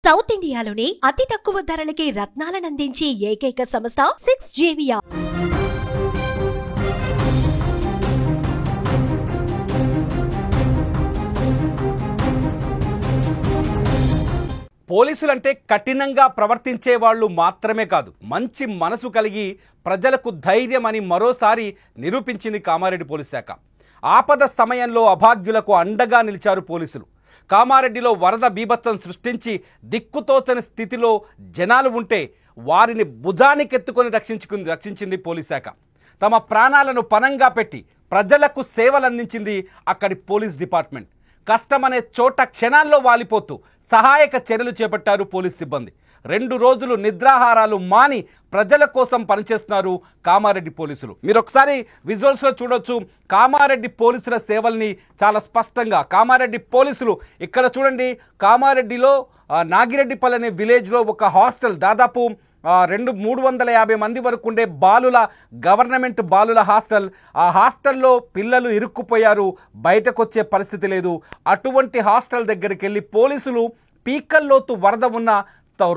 South ఇండియాలోని అతి తక్కువ ధరలకి రత్నాలనందించే ఏకైక సంస్థ 6JVR. పోలీసులంటే కఠినంగా ప్రవర్తించే వాళ్ళు మాత్రమే కాదు, మంచి మనసు కలిగి ప్రజలకు ధైర్యం అని మరోసారి నిరూపించింది కామారెడ్డి పోలీస్ శాఖ. ఆపద సమయంలో అభాగ్యులకు అండగా నిలిచారు పోలీసులు. కామారెడ్డిలో వరద బీభత్సం సృష్టించి దిక్కుతోచని స్థితిలో జనాలు ఉంటే వారిని భుజానికెత్తుకొని రక్షించింది పోలీస్ శాఖ. తమ ప్రాణాలను పణంగా పెట్టి ప్రజలకు సేవలందించింది అక్కడి పోలీస్ డిపార్ట్మెంట్. కష్టమనే చోట క్షణాల్లో వాలిపోతూ సహాయక చర్యలు చేపట్టారు పోలీస్ సిబ్బంది. 2 రోజులు నిద్రాహారాలు మాని ప్రజల కోసం పనిచేస్తున్నారు కామారెడ్డి పోలీసులు. మీరు ఒకసారి విజువల్స్లో చూడొచ్చు కామారెడ్డి పోలీసుల సేవల్ని చాలా స్పష్టంగా. కామారెడ్డి పోలీసులు ఇక్కడ చూడండి, కామారెడ్డిలో నాగిరెడ్డిపల్లి అనే విలేజ్లో ఒక హాస్టల్, దాదాపు 350 మంది వరకు ఉండే గవర్నమెంట్ బాలుల హాస్టల్. ఆ హాస్టల్లో పిల్లలు ఇరుక్కుపోయారు, బయటకు వచ్చే పరిస్థితి లేదు. అటువంటి హాస్టల్ దగ్గరికి వెళ్ళి పోలీసులు పీకల్లోతు వరద ఉన్న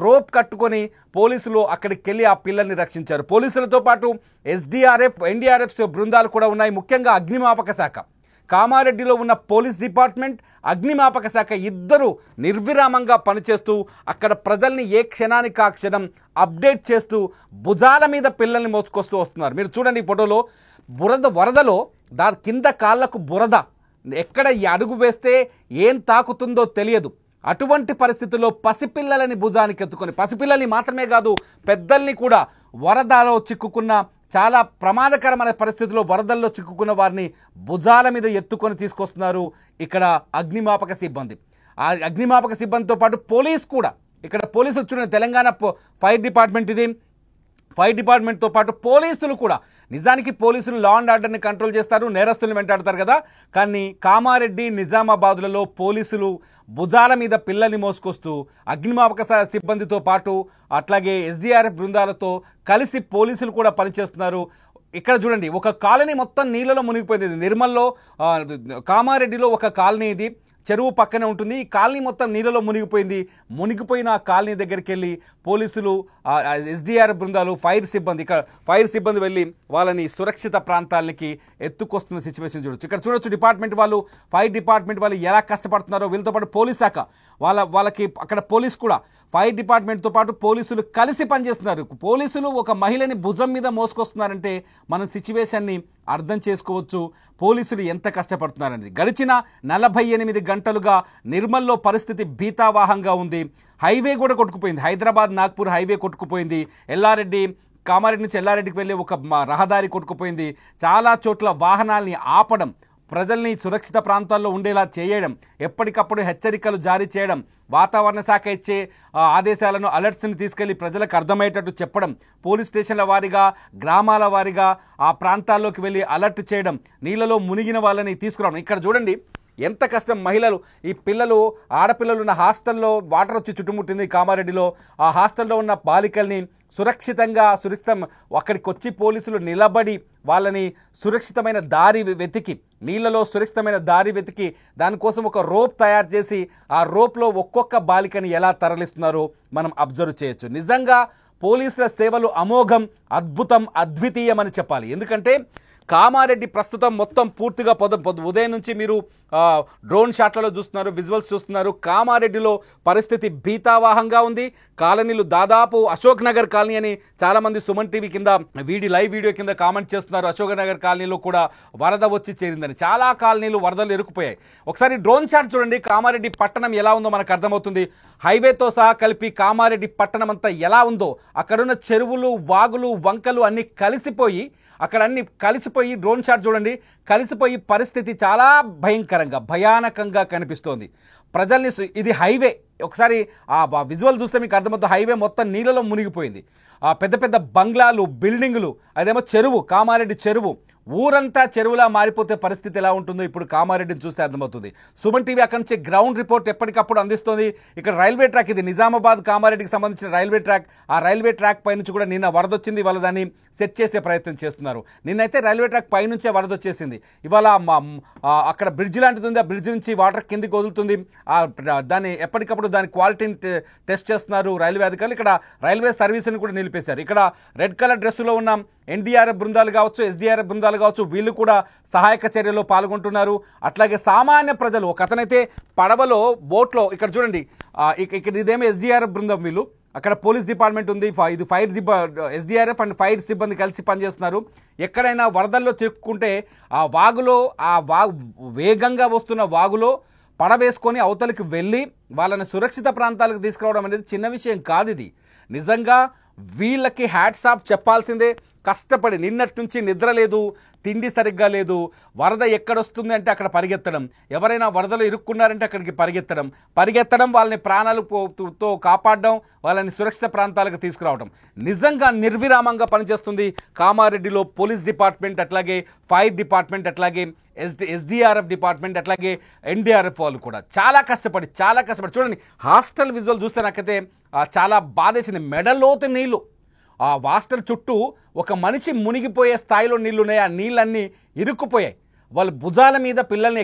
రోప్ కట్టుకొని పోలీసులు అక్కడికి వెళ్ళి ఆ పిల్లల్ని రక్షించారు. పోలీసులతో పాటు SDRF, NDRF బృందాలు కూడా ఉన్నాయి. ముఖ్యంగా అగ్నిమాపక శాఖ, కామారెడ్డిలో ఉన్న పోలీస్ డిపార్ట్మెంట్, అగ్నిమాపక శాఖ ఇద్దరు నిర్విరామంగా పనిచేస్తూ అక్కడ ప్రజల్ని ఏ క్షణానికి ఆ క్షణం అప్డేట్ చేస్తూ భుజాల మీద పిల్లల్ని మోసుకొస్తూ వస్తున్నారు. మీరు చూడండి ఈ ఫోటోలో వరదలో దాని కింద కాళ్లకు బురద, ఎక్కడ అడుగు వేస్తే ఏం తాకుతుందో తెలియదు. అటువంటి పరిస్థితుల్లో పసిపిల్లలని భుజానికి ఎత్తుకొని, పసిపిల్లల్ని మాత్రమే కాదు పెద్దల్ని కూడా, వరదలో చిక్కుకున్న చాలా ప్రమాదకరమైన పరిస్థితుల్లో వరదల్లో చిక్కుకున్న వారిని భుజాల మీద ఎత్తుకొని తీసుకొస్తున్నారు ఇక్కడ అగ్నిమాపక సిబ్బంది. ఆ అగ్నిమాపక సిబ్బందితో పాటు పోలీస్ కూడా, ఇక్కడ పోలీసులు చూడండి, తెలంగాణ ఫైర్ డిపార్ట్మెంట్ ఇది. ఫైర్ డిపార్ట్మెంట్తో పాటు పోలీసులు కూడా, నిజానికి పోలీసులు లా అండ్ ఆర్డర్ని కంట్రోల్ చేస్తారు, నేరస్తులను వెంటాడతారు కదా. కానీ కామారెడ్డి, నిజామాబాదులలో పోలీసులు భుజాల మీద పిల్లల్ని మోసుకొస్తూ అగ్నిమాపక సిబ్బందితో పాటు అట్లాగే SDRF బృందాలతో కలిసి పోలీసులు కూడా పనిచేస్తున్నారు. ఇక్కడ చూడండి, ఒక కాలనీ మొత్తం నీళ్ళలో మునిగిపోయింది. నిర్మల్లో, కామారెడ్డిలో ఒక కాలనీ ఇది, చెరువు పక్కనే ఉంటుంది. ఈ కాలనీ మొత్తం నీళ్ళలో మునిగిపోయిన ఆ కాలనీ దగ్గరికి వెళ్ళి పోలీసులు, SDRF బృందాలు, ఫైర్ సిబ్బంది వెళ్ళి వాళ్ళని సురక్షిత ప్రాంతాలకి ఎత్తుకొస్తున్న సిచ్యువేషన్ చూడొచ్చు. ఇక్కడ చూడొచ్చు డిపార్ట్మెంట్ వాళ్ళు, ఫైర్ డిపార్ట్మెంట్ వాళ్ళు ఎలా కష్టపడుతున్నారో. వీళ్ళతో పాటు పోలీస్ శాఖ వాళ్ళకి అక్కడ పోలీస్ కూడా, ఫైర్ డిపార్ట్మెంట్తో పాటు పోలీసులు కలిసి పనిచేస్తున్నారు. పోలీసులు ఒక మహిళని భుజం మీద మోసుకొస్తున్నారంటే మనం సిచ్యువేషన్ని అర్థం చేసుకోవచ్చు, పోలీసులు ఎంత కష్టపడుతున్నారనేది. గడిచిన 48 గంటలుగా నిర్మల్లో పరిస్థితి భీతావాహంగా ఉంది. హైవే కూడా కొట్టుకుపోయింది, హైదరాబాద్ నాగ్పూర్ హైవే కొట్టుకుపోయింది. కామారెడ్డి నుంచి ఎల్లారెడ్డికి వెళ్ళే ఒక రహదారి కొట్టుకుపోయింది. చాలా చోట్ల వాహనాల్ని ఆపడం, ప్రజల్ని సురక్షిత ప్రాంతాల్లో ఉండేలా చేయడం, ఎప్పటికప్పుడు హెచ్చరికలు జారీ చేయడం, వాతావరణ శాఖ ఇచ్చే ఆదేశాలను, అలర్ట్స్ని తీసుకెళ్లి ప్రజలకు అర్థమయ్యేటట్టు చెప్పడం, పోలీస్ స్టేషన్ల వారీగా, గ్రామాల వారీగా ఆ ప్రాంతాల్లోకి వెళ్ళి అలర్ట్ చేయడం, నీళ్ళలో మునిగిన వాళ్ళని తీసుకురావడం. ఇక్కడ చూడండి ఎంత కష్టం. మహిళలు, ఈ పిల్లలు, ఆడపిల్లలు ఉన్న హాస్టల్లో వాటర్ వచ్చి చుట్టుముట్టింది కామారెడ్డిలో. ఆ హాస్టల్లో ఉన్న బాలికల్ని సురక్షితం అక్కడికి వచ్చి పోలీసులు నిలబడి వాళ్ళని సురక్షితమైన దారి వెతికి, నీళ్ళలో సురక్షితమైన దారి వెతికి దానికోసం ఒక రోప్ తయారు చేసి ఆ రోప్లో ఒక్కొక్క బాలికని ఎలా తరలిస్తున్నారో మనం అబ్జర్వ్ చేయొచ్చు. నిజంగా పోలీసుల సేవలు అమోఘం, అద్భుతం, అద్వితీయం అని చెప్పాలి. ఎందుకంటే కామారెడ్డి ప్రస్తుతం మొత్తం పూర్తిగా ఉదయం నుంచి మీరు డ్రోన్ షాట్లలో చూస్తున్నారు, విజువల్స్ చూస్తున్నారు. కామారెడ్డిలో పరిస్థితి భీతావాహంగా ఉంది. కాలనీలు దాదాపు అశోక్ నగర్ కాలనీ అని చాలామంది సుమన్ టీవీ కింద లైవ్ వీడియో కింద కామెంట్ చేస్తున్నారు. అశోక్ నగర్ కాలనీలో కూడా వరద వచ్చి చేరిందని. చాలా కాలనీలు వరదలు ఇరుక్కుపోయాయి. ఒకసారి డ్రోన్ షాట్ చూడండి, కామారెడ్డి పట్టణం ఎలా ఉందో మనకు అర్థమవుతుంది. హైవేతో సహా కలిపి కామారెడ్డి పట్టణం అంతా ఎలా ఉందో, అక్కడున్న చెరువులు, వాగులు, వంకలు అన్నీ కలిసిపోయి డ్రోన్ షాట్ చూడండి, కలిసిపోయి పరిస్థితి చాలా భయానకంగా కనిపిస్తోంది. ప్రజల్ని, ఇది హైవే, ఒకసారి ఆ విజువల్ చూస్తే మీకు అర్థమవుతుంది. హైవే మొత్తం నీళ్ళలో మునిగిపోయింది. పెద్ద పెద్ద బంగ్లాలు, బిల్డింగులు, అదేమో చెరువు, కామారెడ్డి చెరువు, ఊరంతా చెరువులా మారిపోతే పరిస్థితి ఎలా ఉంటుందో ఇప్పుడు కామారెడ్డిని చూస్తే అర్థమవుతుంది. సుమన్ టీవీ అక్కడి నుంచి గ్రౌండ్ రిపోర్ట్ ఎప్పటికప్పుడు అందిస్తుంది. ఇక్కడ రైల్వే ట్రాక్, ఇది నిజామాబాద్ కామారెడ్డికి సంబంధించిన రైల్వే ట్రాక్. ఆ రైల్వే ట్రాక్ పై నుంచి కూడా నిన్న వరదొచ్చింది. ఇవాళ దాన్ని సెట్ చేసే ప్రయత్నం చేస్తున్నారు. నిన్నైతే రైల్వే ట్రాక్ పై నుంచే వరదొచ్చేసింది. ఇవాళ అక్కడ బ్రిడ్జ్ లాంటిది ఉంది. ఆ బ్రిడ్జ్ నుంచి వాటర్ కిందికి వదులుతుంది. దాన్ని ఎప్పటికప్పుడు దాని క్వాలిటీని టెస్ట్ చేస్తున్నారు రైల్వే అధికారులు. ఇక్కడ రైల్వే సర్వీసుని కూడా నిలిపేశారు. ఇక్కడ రెడ్ కలర్ డ్రెస్సులో ఉన్న ఎన్డీఆర్ఎఫ్ బృందాలు కావచ్చు, ఎస్డీఆర్ఎఫ్ బృందాలు కావచ్చు, వీళ్ళు కూడా సహాయక చర్యలో పాల్గొంటున్నారు. అట్లాగే సామాన్య ప్రజలు, ఒక అతనైతే పడవలో బోట్లో, ఇక్కడ చూడండి, ఇక్కడ ఇదేమో ఎస్డీఆర్ఎఫ్ బృందం, వీళ్ళు అక్కడ పోలీస్ డిపార్ట్మెంట్ ఉంది, ఇది ఫైర్ ఎస్డీఆర్ఎఫ్ అండ్ ఫైర్ సిబ్బంది కలిసి పనిచేస్తున్నారు. ఎక్కడైనా వరదల్లో చిక్కుకుంటే ఆ వాగులో, వేగంగా వస్తున్న వాగులో పడవేసుకొని అవతలికి వెళ్ళి వాళ్ళని సురక్షిత ప్రాంతాలకు తీసుకురావడం అనేది చిన్న విషయం కాదు. ఇది నిజంగా వీళ్ళకి హ్యాట్స్ ఆఫ్ చెప్పాల్సిందే. కష్టపడి నిన్నటి నుంచి నిద్ర లేదు, తిండి సరిగ్గా లేదు. వరద ఎక్కడొస్తుంది అంటే అక్కడ పరిగెత్తడం, ఎవరైనా వరదలో ఇరుక్కున్నారంటే అక్కడికి పరిగెత్తడం, వాళ్ళని ప్రాణాలతో కాపాడడం, వాళ్ళని సురక్షిత ప్రాంతాలకు తీసుకురావడం. నిజంగా నిర్విరామంగా పనిచేస్తుంది కామారెడ్డిలో పోలీస్ డిపార్ట్మెంట్, అట్లాగే ఫైర్ డిపార్ట్మెంట్, అట్లాగే ఎస్డీఆర్ఎఫ్ డిపార్ట్మెంట్, అట్లాగే ఎన్డీఆర్ఎఫ్ వాళ్ళు కూడా చాలా కష్టపడి చూడండి. హాస్టల్ విజువల్ చూస్తే నాకైతే చాలా బాధేసింది. మెడలోతు నీళ్లు, ఆ హాస్టల్ చుట్టూ ఒక మనిషి మునిగిపోయే స్థాయిలో నీళ్లున్నాయి. ఆ నీళ్ళన్నీ ఇరుక్కుపోయాయి. వాళ్ళు భుజాల మీద పిల్లల్ని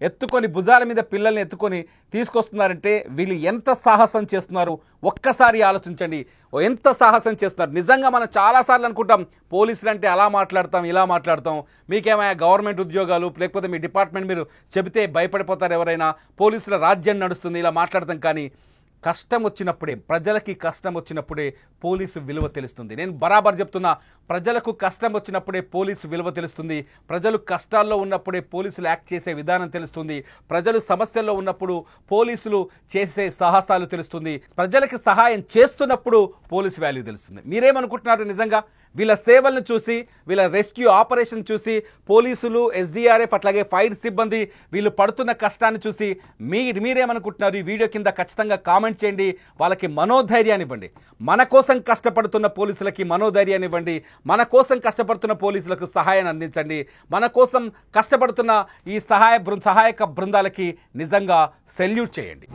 ఎత్తుకొని భుజాల మీద పిల్లల్ని ఎత్తుకొని తీసుకొస్తున్నారంటే వీళ్ళు ఎంత సాహసం చేస్తున్నారు ఒక్కసారి ఆలోచించండి. ఎంత సాహసం చేస్తున్నారు. నిజంగా మనం చాలాసార్లు అనుకుంటాం పోలీసులు అంటే అలా మాట్లాడతాం, ఇలా మాట్లాడతాం, మీకేమైనా గవర్నమెంట్ ఉద్యోగాలు లేకపోతే మీ డిపార్ట్మెంట్ మీరు చెబితే భయపడిపోతారు ఎవరైనా, పోలీసుల రాజ్యం నడుస్తుంది, ఇలా మాట్లాడతాం. కానీ కష్టం వచ్చినప్పుడే, ప్రజలకి కష్టం వచ్చినప్పుడే పోలీసు విలువ తెలుస్తుంది. నేను బరాబర్ చెప్తున్నా, ప్రజలకు కష్టం వచ్చినప్పుడే పోలీసు విలువ తెలుస్తుంది. ప్రజలు కష్టాల్లో ఉన్నప్పుడే పోలీసులు యాక్ట్ చేసే విధానం తెలుస్తుంది. ప్రజలు సమస్యల్లో ఉన్నప్పుడు పోలీసులు చేసే సాహసాలు తెలుస్తుంది. ప్రజలకు సహాయం చేస్తున్నప్పుడు పోలీసు వాల్యూ తెలుస్తుంది. మీరేమనుకుంటున్నారు? నిజంగా వీళ్ళ సేవలను చూసి, వీళ్ళ రెస్క్యూ ఆపరేషన్ చూసి, పోలీసులు, ఎస్డీఆర్ఎఫ్, అట్లాగే ఫైర్ సిబ్బంది వీళ్ళు పడుతున్న కష్టాన్ని చూసి మీరేమనుకుంటున్నారు? ఈ వీడియో కింద ఖచ్చితంగా కామెంట్ చేయండి. వాళ్ళకి మనోధైర్యాన్ని ఇవ్వండి. మన కోసం కష్టపడుతున్న పోలీసులకి మనోధైర్యాన్ని ఇవ్వండి. మన కోసం కష్టపడుతున్న పోలీసులకు సహాయాన్ని అందించండి. మన కోసం కష్టపడుతున్న ఈ సహాయక బృందాలకి నిజంగా సెల్యూట్ చేయండి.